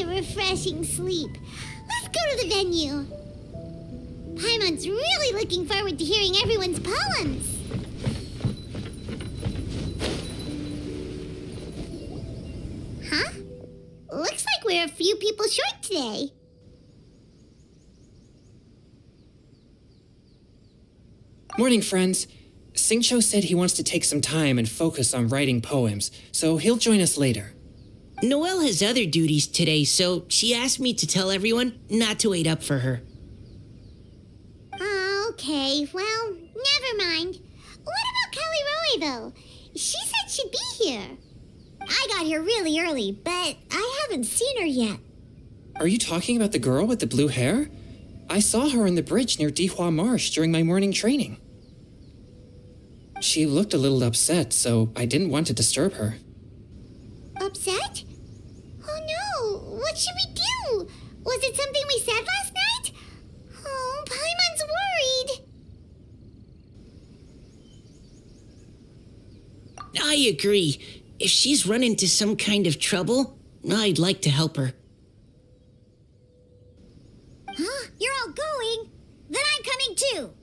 a refreshing sleep. Let's go to the venue. Paimon's really looking forward to hearing everyone's poems. Huh? Looks like we're a few people short today. Morning, friends. Singcho said he wants to take some time and focus on writing poems, so he'll join us later. Noelle has other duties today, so she asked me to tell everyone not to wait up for her. Okay, well, never mind. What about Callie Roy, though? She said she'd be here. I got here really early, but I haven't seen her yet. Are you talking about the girl with the blue hair? I saw her on the bridge near Dihua Marsh during my morning training. She looked a little upset, so I didn't want to disturb her. Upset? Oh no, what should we do? Was it something we said last night? Oh, Paimon's worried. I agree. If she's run into some kind of trouble, I'd like to help her. Huh? You're all going? Then I'm coming too.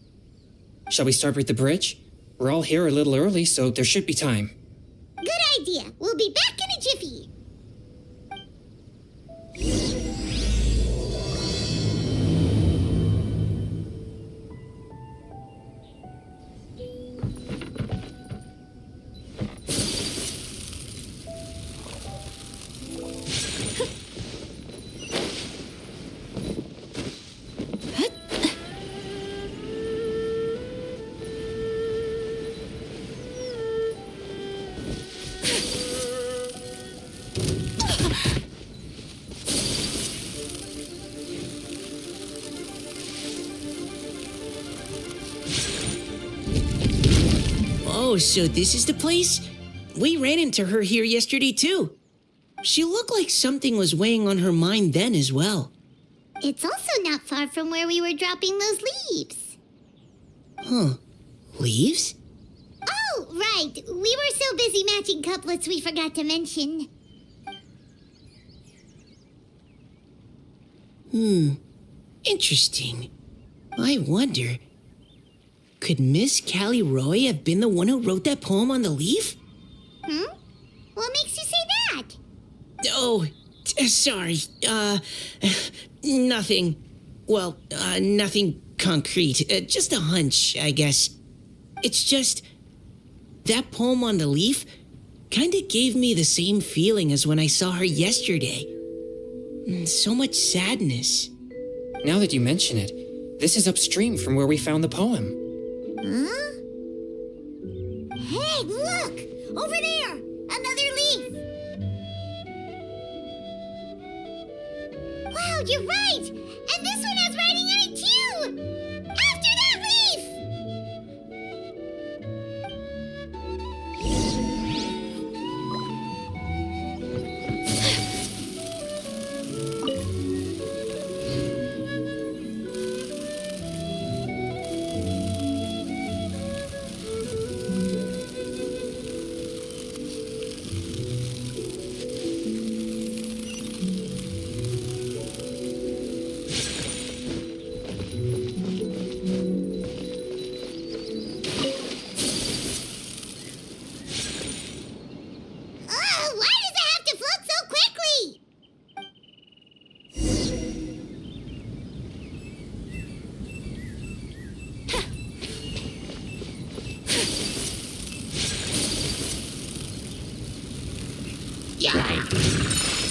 Shall we start with the bridge? We're all here a little early, so there should be time. Good idea. We'll be back in a jiffy. Oh, so this is the place? We ran into her here yesterday, too. She looked like something was weighing on her mind then as well. It's also not far from where we were dropping those leaves. Huh. Leaves? Oh, right. We were so busy matching couplets we forgot to mention. Interesting. I wonder, could Miss Callie Roy have been the one who wrote that poem on the leaf? What makes you say that? Oh, sorry. Nothing. Well, nothing concrete. Just a hunch, I guess. It's just, that poem on the leaf kinda gave me the same feeling as when I saw her yesterday. So much sadness. Now that you mention it, this is upstream from where we found the poem. Huh? Hey, look! Over there! Another leaf! Wow, you're right! And this one has writing on it too! After that leaf! Why does it have to float so quickly?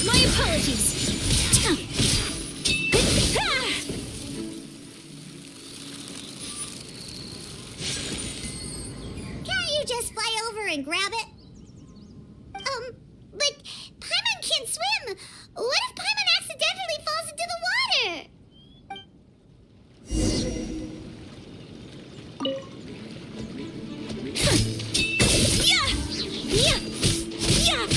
My apologies. Can't you just fly over and grab it? But Paimon can't swim. What if Paimon accidentally falls into the water? Yeah! Yeah! Yeah!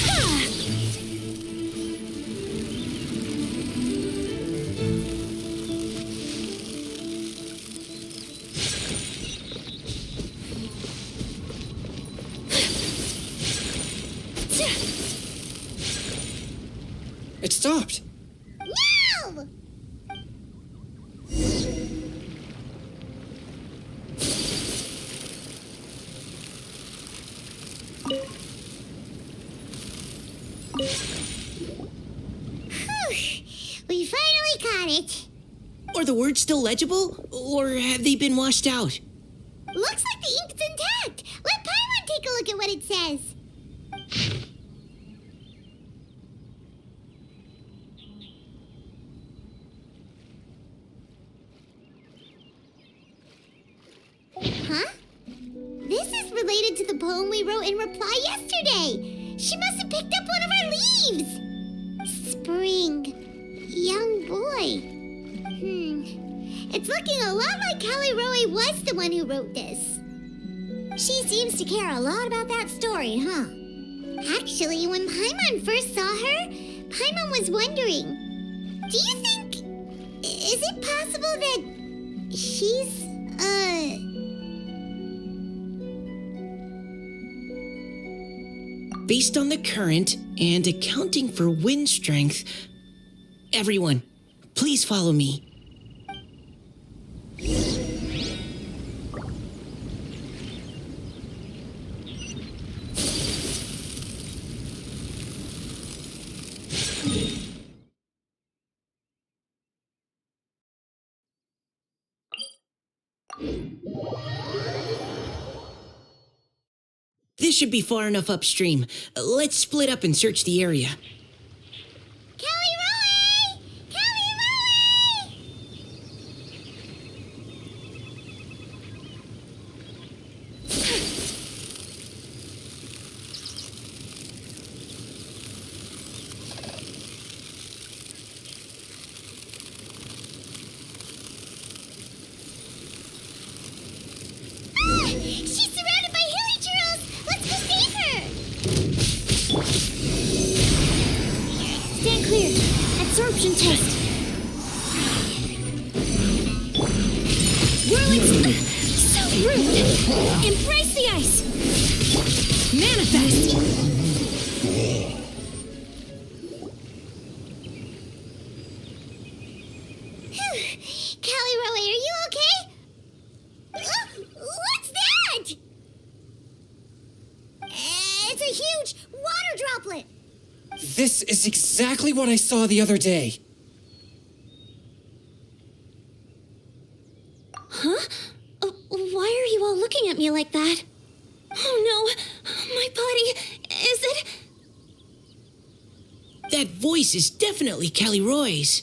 It stopped. No! Whew. We finally caught it. Are the words still legible, or have they been washed out? Looks like the ink's intact. Let Paimon take a look at what it says. Huh? This is related to the poem we wrote in reply yesterday. She must have picked up one of our leaves. Spring. Young boy. It's looking a lot like Callie Roe was the one who wrote this. She seems to care a lot about that story, huh? Actually, when Paimon first saw her, Paimon was wondering, do you think... is it possible that she's, Based on the current and accounting for wind strength, everyone, please follow me. This should be far enough upstream. Let's split up and search the area. Callie Roe! Callie Roe! She's surrounded by hilly churros! Let's go save her! Stand clear. Absorption test. Whirling... so rude! Embrace the ice! Manifest! Callie Roe, are you okay? What's that? It's a huge water droplet. This is exactly what I saw the other day. Huh? Why are you all looking at me like that? Oh no, my body, is it? That voice is definitely Callie Roy's.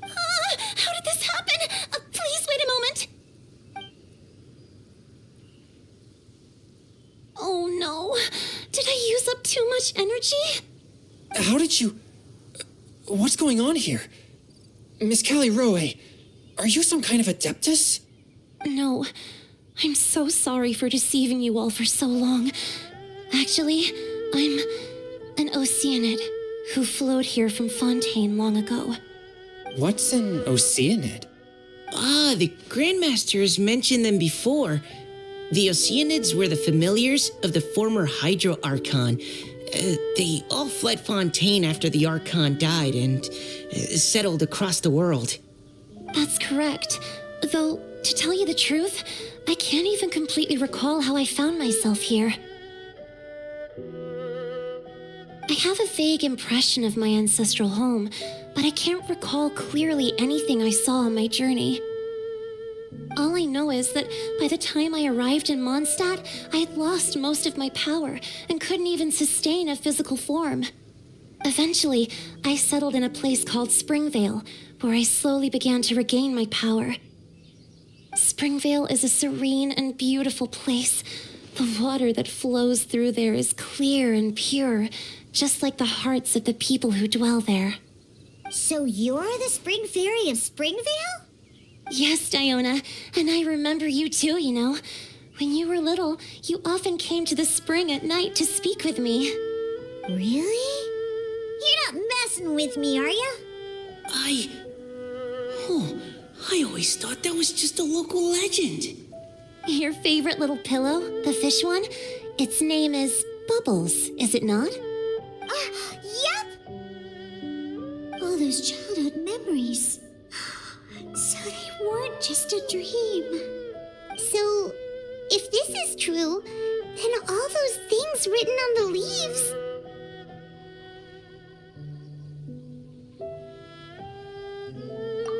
How did this happen? Please wait a moment. Oh no, did I use up too much energy? How did you... What's going on here? Miss Callie Roe, are you some kind of adeptus? No, I'm so sorry for deceiving you all for so long. Actually, I'm an Oceanid who flowed here from Fontaine long ago. What's an Oceanid? Ah, the Grandmasters mentioned them before. The Oceanids were the familiars of the former Hydro Archon. They all fled Fontaine after the Archon died and settled across the world. That's correct. Though, to tell you the truth, I can't even completely recall how I found myself here. I have a vague impression of my ancestral home, but I can't recall clearly anything I saw on my journey. All I know is that by the time I arrived in Mondstadt, I had lost most of my power and couldn't even sustain a physical form. Eventually, I settled in a place called Springvale, where I slowly began to regain my power. Springvale is a serene and beautiful place. The water that flows through there is clear and pure, just like the hearts of the people who dwell there. So you're the Spring Fairy of Springvale? Yes, Diona, and I remember you too, you know. When you were little, you often came to the spring at night to speak with me. Really? You're not messing with me, are you? I always thought that was just a local legend. Your favorite little pillow, the fish one? Its name is Bubbles, is it not? Yep. All those childhood memories. So they weren't just a dream. So, if this is true, then all those things written on the leaves...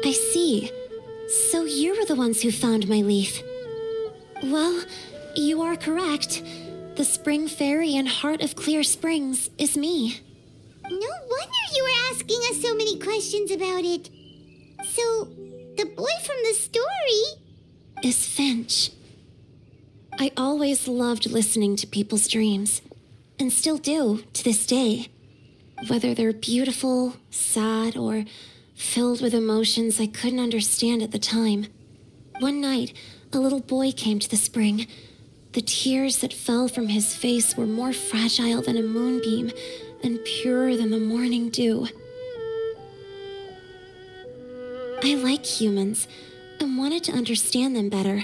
I see. So you were the ones who found my leaf. Well, you are correct. The spring fairy and heart of Clear Springs is me. No wonder you were asking us so many questions about it. So, the boy from the story... Is Finch. I always loved listening to people's dreams, and still do to this day. Whether they're beautiful, sad, or filled with emotions I couldn't understand at the time. One night, a little boy came to the spring. The tears that fell from his face were more fragile than a moonbeam and purer than the morning dew. I like humans and wanted to understand them better.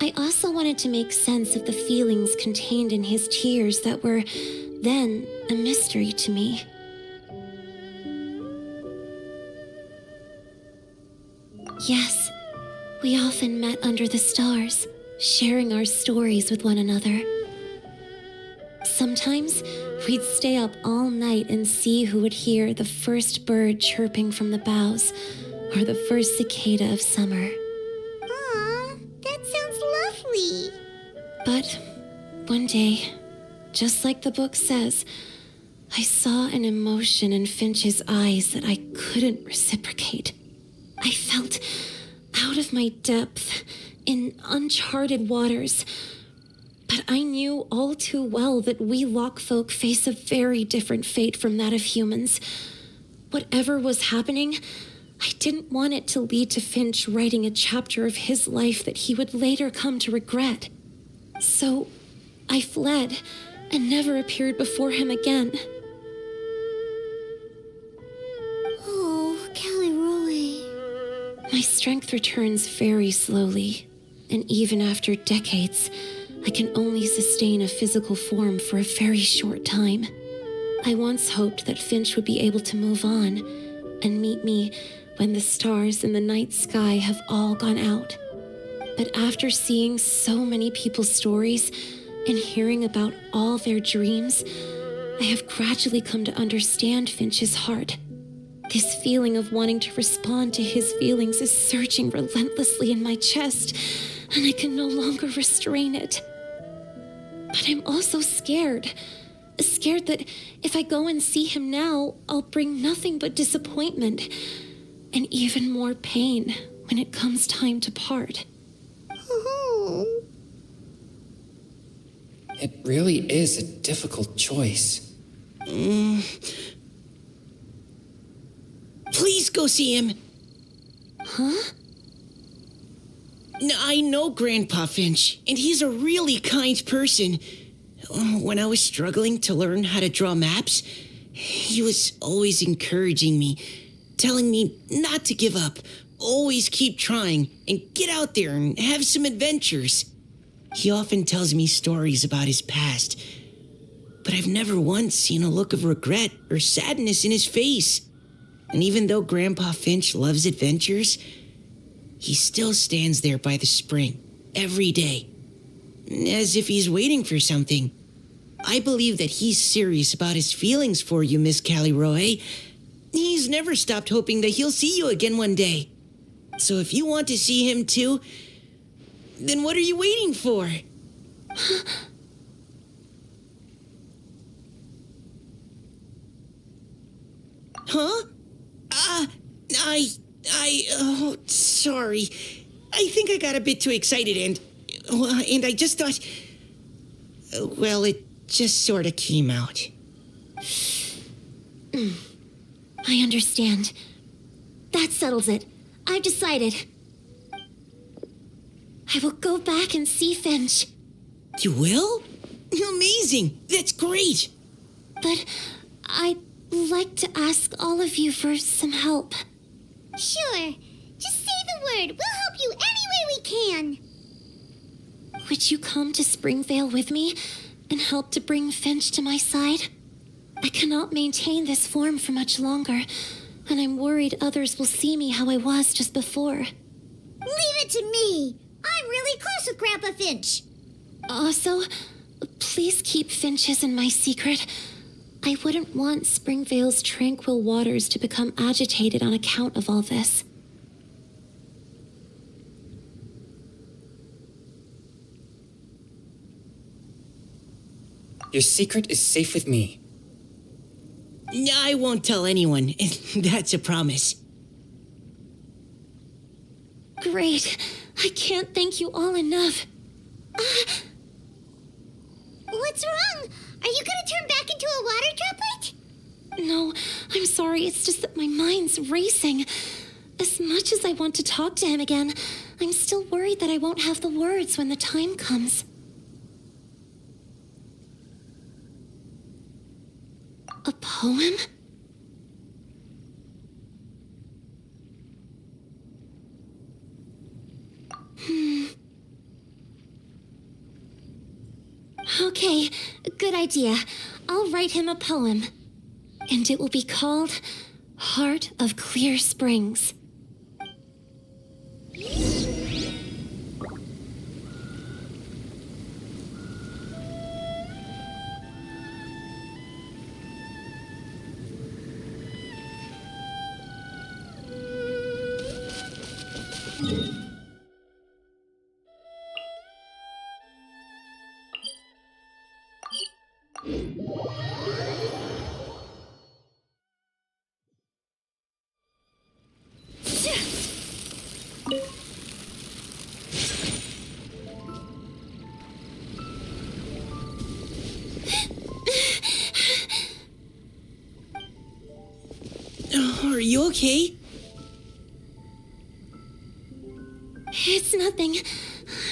I also wanted to make sense of the feelings contained in his tears that were then a mystery to me. Yes, we often met under the stars, sharing our stories with one another. Sometimes we'd stay up all night and see who would hear the first bird chirping from the boughs or the first cicada of summer. Aw, that sounds lovely. But one day, just like the book says, I saw an emotion in Finch's eyes that I couldn't reciprocate. I felt out of my depth in uncharted waters. But I knew all too well that we Lockfolk face a very different fate from that of humans. Whatever was happening, I didn't want it to lead to Finch writing a chapter of his life that he would later come to regret. So I fled and never appeared before him again. Oh, Caliroe. My strength returns very slowly, and even after decades, I can only sustain a physical form for a very short time. I once hoped that Finch would be able to move on and meet me when the stars in the night sky have all gone out. But after seeing so many people's stories and hearing about all their dreams, I have gradually come to understand Finch's heart. This feeling of wanting to respond to his feelings is surging relentlessly in my chest, and I can no longer restrain it. But I'm also scared. Scared that if I go and see him now, I'll bring nothing but disappointment and even more pain when it comes time to part. Oh. It really is a difficult choice. Please go see him. Huh? I know Grandpa Finch, and he's a really kind person. When I was struggling to learn how to draw maps, he was always encouraging me, telling me not to give up, always keep trying, and get out there and have some adventures. He often tells me stories about his past, but I've never once seen a look of regret or sadness in his face. And even though Grandpa Finch loves adventures, he still stands there by the spring every day, as if he's waiting for something. I believe that he's serious about his feelings for you, Miss Caliroe. He's never stopped hoping that he'll see you again one day. So if you want to see him too, then what are you waiting for? Huh? Oh, sorry. I think I got a bit too excited and I just thought, well, it just sort of came out. I understand. That settles it. I've decided. I will go back and see Finch. You will? Amazing. That's great. But I'd like to ask all of you for some help. Sure. Just say the word. We'll help you any way we can. Would you come to Springvale with me and help to bring Finch to my side? I cannot maintain this form for much longer. and I'm worried others will see me how I was just before. Leave it to me. I'm really close with Grandpa Finch. Also, please keep Finches in my secret. I wouldn't want Springvale's tranquil waters to become agitated on account of all this. Your secret is safe with me. I won't tell anyone. That's a promise. Great. I can't thank you all enough. What's wrong? Are you gonna turn back into a water droplet? No, I'm sorry. It's just that my mind's racing. As much as I want to talk to him again, I'm still worried that I won't have the words when the time comes. A poem? Okay, good idea. I'll write him a poem. And it will be called Heart of Clear Springs. Are you okay? It's nothing.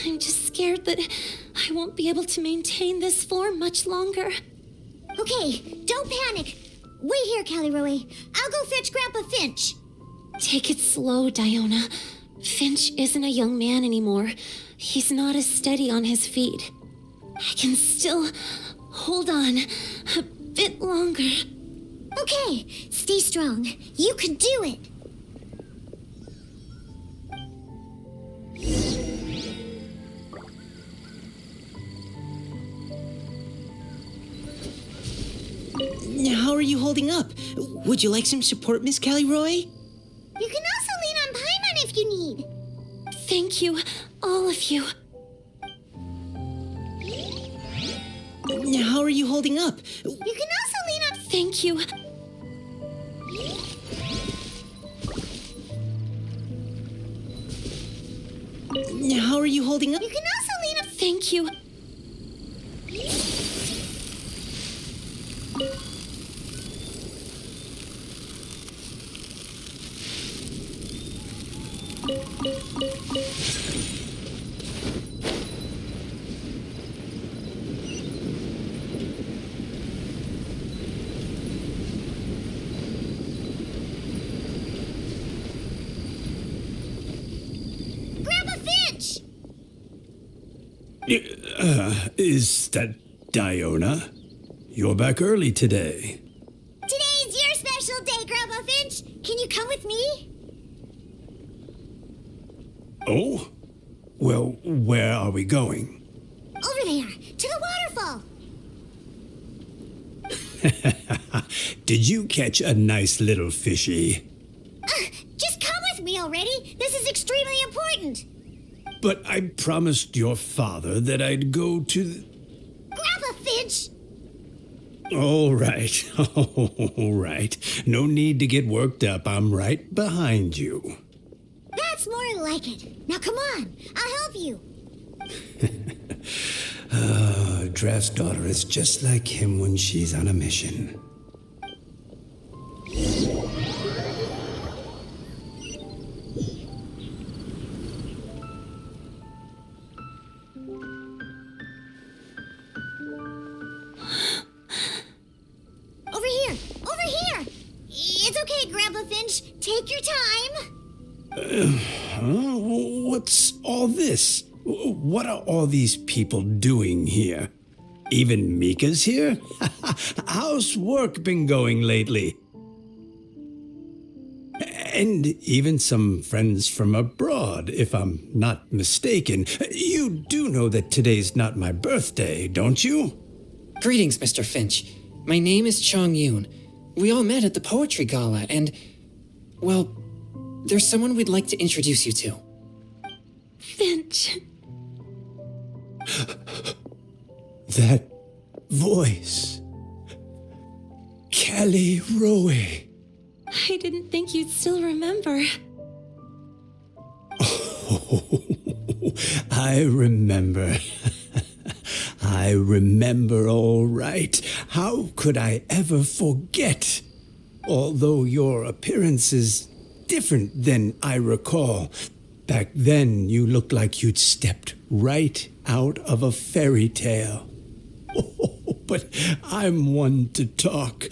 I'm just scared that I won't be able to maintain this form much longer. Okay, don't panic. Wait here, Caliroe. I'll go fetch Grandpa Finch. Take it slow, Diona. Finch isn't a young man anymore. He's not as steady on his feet. I can still hold on a bit longer. Okay, stay strong. You can do it. How are you holding up? Would you like some support, Miss Caliroe? You can also lean on Paimon if you need. Thank you, all of you. How are you holding up? You can also lean on... Thank you. How are you holding up? You can also lean on... Thank you. Grandpa Finch! Is that Diona? You're back early today. Today's your special day, Grandpa Finch. Can you come with me? Oh? Well, where are we going? Over there, to the waterfall. Did you catch a nice little fishy? Just come with me already. This is extremely important. But I promised your father that I'd go to the... Grandpa Finch! All right, all right. No need to get worked up. I'm right behind you. That's more like it. Now come on, I'll help you. Draft's daughter is just like him when she's on a mission. Over here, over here. It's okay, Grandpa Finch. Take your time. What's all this? What are all these people doing here? Even Mika's here? How's work been going lately? And even some friends from abroad, if I'm not mistaken. You do know that today's not my birthday, don't you? Greetings, Mr. Finch. My name is Chong Yoon. We all met at the poetry gala, and, well, there's someone we'd like to introduce you to. Finch. That voice. Kelly Rowe. I didn't think you'd still remember. Oh, I remember. I remember all right. How could I ever forget? Although your appearance is different than I recall. Back then, you looked like you'd stepped right out of a fairy tale. Oh, but I'm one to talk.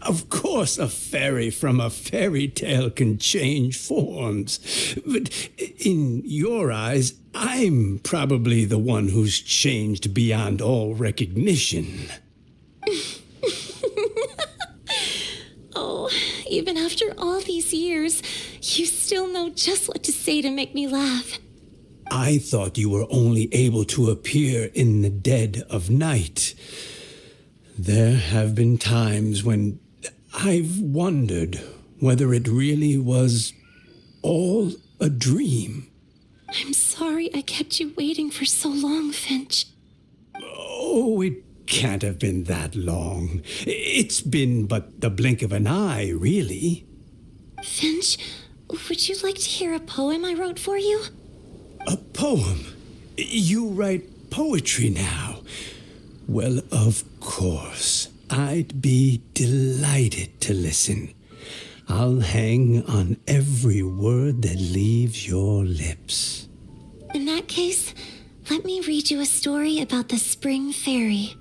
Of course, a fairy from a fairy tale can change forms. But in your eyes, I'm probably the one who's changed beyond all recognition. Oh, even after all these years, you still know just what to say to make me laugh. I thought you were only able to appear in the dead of night. There have been times when I've wondered whether it really was all a dream. I'm sorry I kept you waiting for so long, Finch. Oh, it can't have been that long. It's been but the blink of an eye, really. Finch, would you like to hear a poem I wrote for you? A poem? You write poetry now? Well, of course. I'd be delighted to listen. I'll hang on every word that leaves your lips. In that case, let me read you a story about the spring fairy.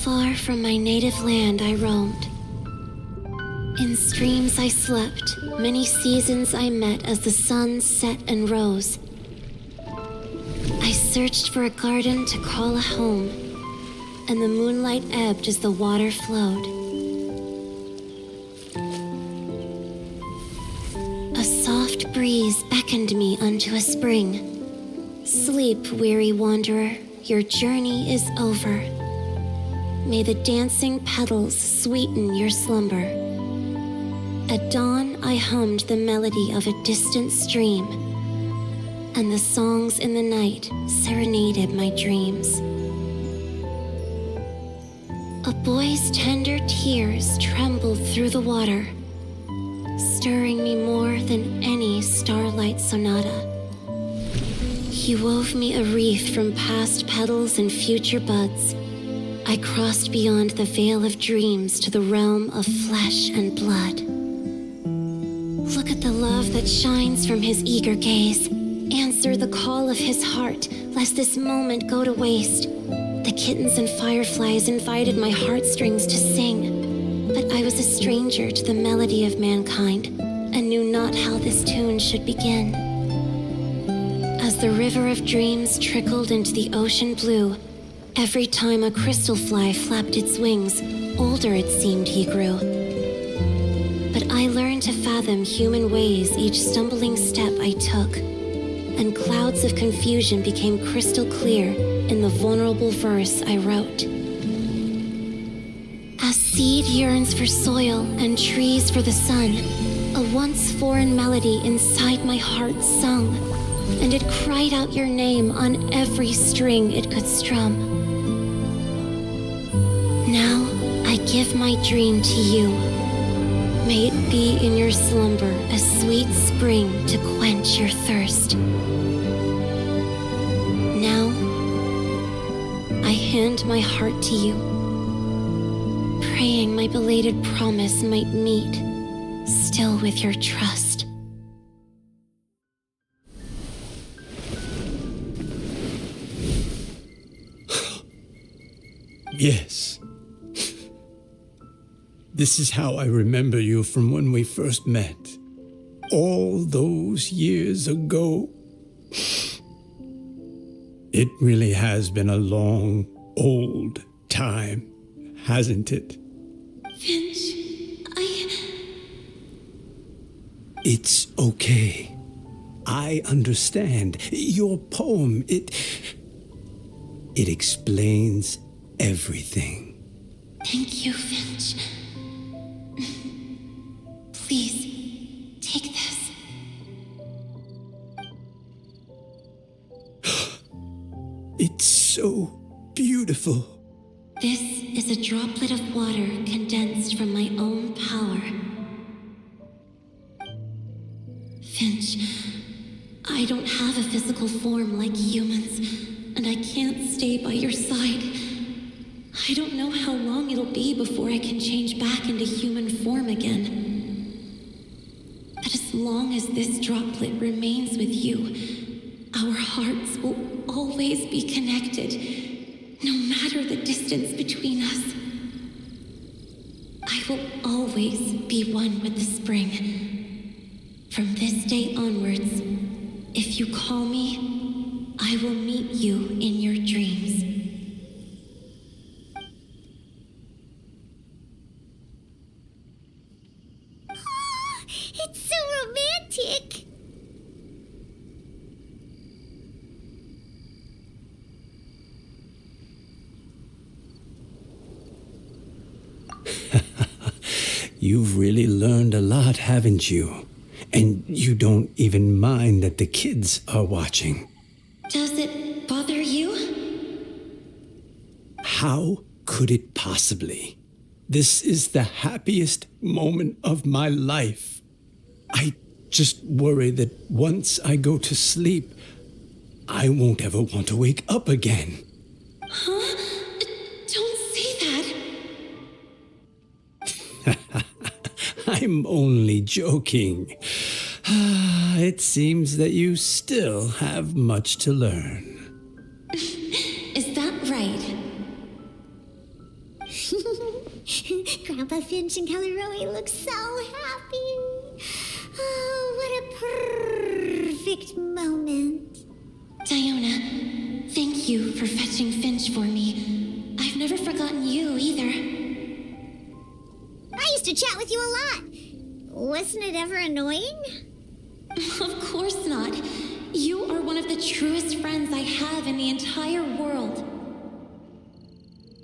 Far from my native land I roamed. In streams I slept, many seasons I met as the sun set and rose. I searched for a garden to call a home, and the moonlight ebbed as the water flowed. A soft breeze beckoned me unto a spring. Sleep, weary wanderer, your journey is over. May the dancing petals sweeten your slumber. At dawn, I hummed the melody of a distant stream, and the songs in the night serenaded my dreams. A boy's tender tears trembled through the water, stirring me more than any starlight sonata. He wove me a wreath from past petals and future buds. I crossed beyond the veil of dreams to the realm of flesh and blood. Look at the love that shines from his eager gaze. Answer the call of his heart, lest this moment go to waste. The kittens and fireflies invited my heartstrings to sing, but I was a stranger to the melody of mankind and knew not how this tune should begin. As the river of dreams trickled into the ocean blue, every time a crystal fly flapped its wings, older it seemed he grew. But I learned to fathom human ways each stumbling step I took, and clouds of confusion became crystal clear in the vulnerable verse I wrote. As seed yearns for soil and trees for the sun, a once foreign melody inside my heart sung, and it cried out your name on every string it could strum. Now I give my dream to you. May it be in your slumber a sweet spring to quench your thirst. Now I hand my heart to you, praying my belated promise might meet, still with your trust. Yes. This is how I remember you from when we first met. All those years ago. It really has been a long, old time, hasn't it? Finch, It's okay. I understand. Your poem, it explains everything. Thank you, Finch. Please, take this. It's so beautiful. This is a droplet of water condensed from my own power. Finch, I don't have a physical form like humans, and I can't stay by your side. I don't know how long it'll be before I can change back into human form again. But as long as this droplet remains with you, our hearts will always be connected, no matter the distance between us. I will always be one with the spring. From this day onwards, if you call me, I will meet you in your dreams. It's so romantic. You've really learned a lot, haven't you? And you don't even mind that the kids are watching. Does it bother you? How could it possibly? This is the happiest moment of my life. I just worry that once I go to sleep, I won't ever want to wake up again. Huh? Don't say that. I'm only joking. It seems that you still have much to learn. Is that right? Grandpa Finch and Kelly look so happy. Oh, what a perfect moment. Diona, thank you for fetching Finch for me. I've never forgotten you either. I used to chat with you a lot. Wasn't it ever annoying? Of course not. You are one of the truest friends I have in the entire world.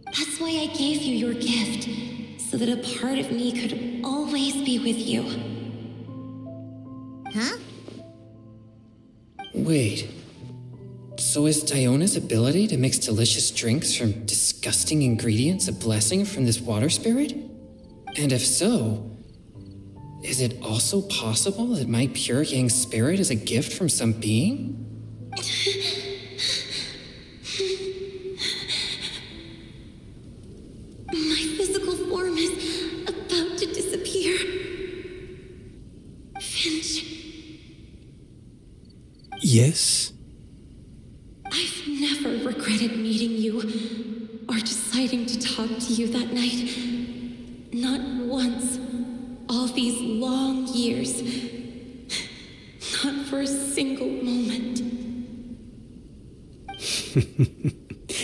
That's why I gave you your gift, so that a part of me could always be with you. Huh? Wait. So is Diona's ability to mix delicious drinks from disgusting ingredients a blessing from this water spirit? And if so, is it also possible that my pure yang spirit is a gift from some being? My physical form is about to disappear. Finch, Yes? I've never regretted meeting you or deciding to talk to you that night. Not once. All these long years. Not for a single moment.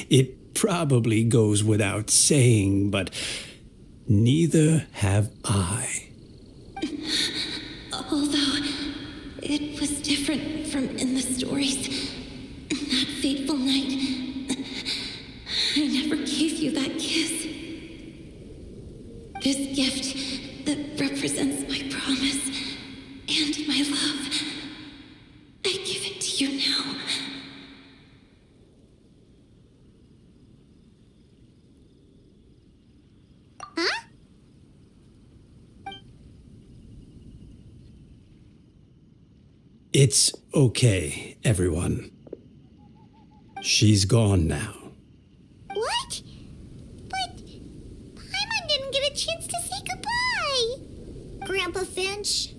It probably goes without saying, but neither have I. Although it was different from in the stories. That fateful night, I never gave you that kiss. This gift that represents my promise and my love, I give it to you now. Huh? It's okay, everyone. She's gone now. What? But Paimon didn't get a chance to say goodbye. Grandpa Finch.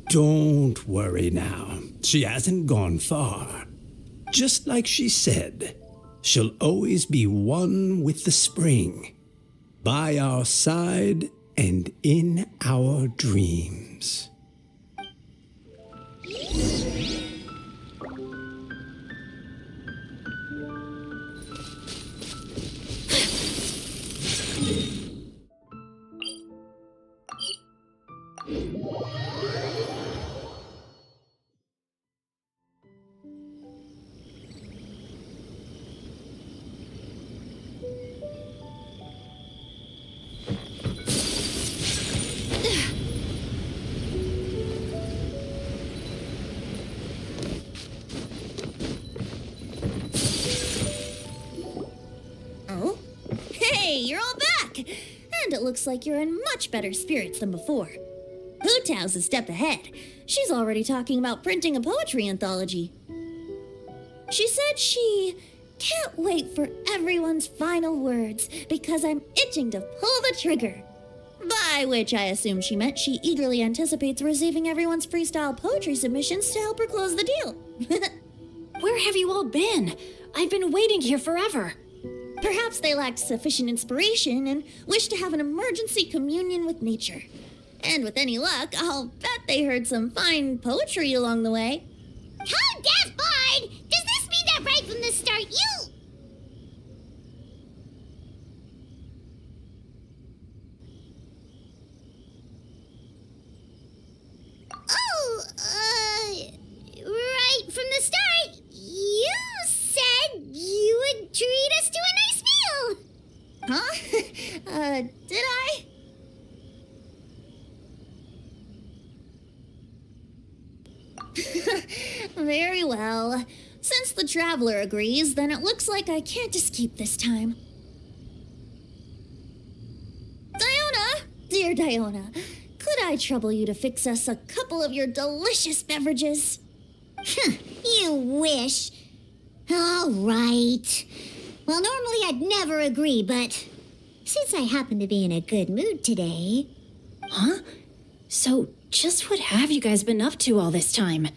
Don't worry now. She hasn't gone far. Just like she said, she'll always be one with the spring, by our side and in our dreams. you're all back! And it looks like you're in much better spirits than before. Hootao's a step ahead. She's already talking about printing a poetry anthology. She said she can't wait for everyone's final words because I'm itching to pull the trigger. By which I assume she meant she eagerly anticipates receiving everyone's freestyle poetry submissions to help her close the deal. Where have you all been? I've been waiting here forever. Perhaps they lacked sufficient inspiration and wished to have an emergency communion with nature. And with any luck, I'll bet they heard some fine poetry along the way. Code Death Bard! Does this mean that right from the start you... Oh, right from the start, you said you would treat us to a nice meal! Huh? Did I? Very well. Since the traveler agrees, then it looks like I can't escape this time. Diona! Dear Diona, could I trouble you to fix us a couple of your delicious beverages? You wish. All right. Well, normally I'd never agree, but since I happen to be in a good mood today... Huh? So, just what have you guys been up to all this time?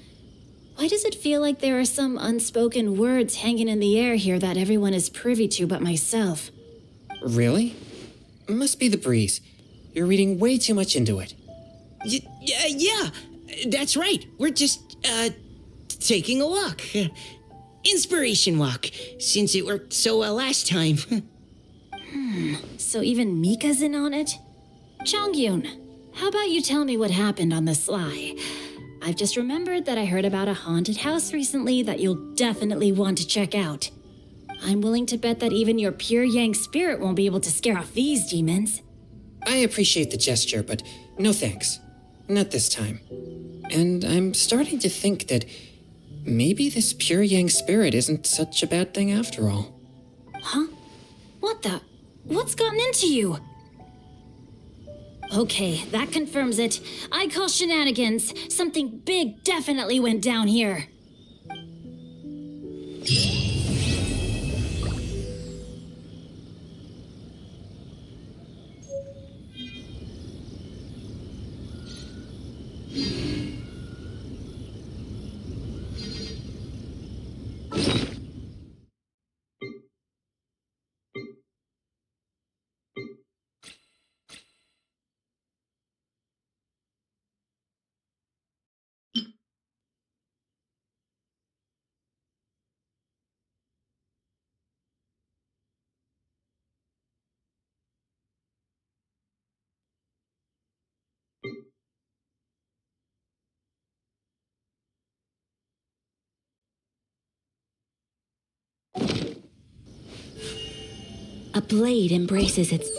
Why does it feel like there are some unspoken words hanging in the air here that everyone is privy to but myself? Really? Must be the breeze. You're reading way too much into it. Yeah, that's right. We're just, taking a walk. Inspiration walk, since it worked so well last time. So even Mika's in on it? Chongyun, how about you tell me what happened on the sly? I've just remembered that I heard about a haunted house recently that you'll definitely want to check out. I'm willing to bet that even your pure yang spirit won't be able to scare off these demons. I appreciate the gesture, but no thanks. Not this time. And I'm starting to think that maybe this pure yang spirit isn't such a bad thing after all. Huh? What the? What's gotten into you? Okay, that confirms it. I call shenanigans. Something big definitely went down here. A blade embraces its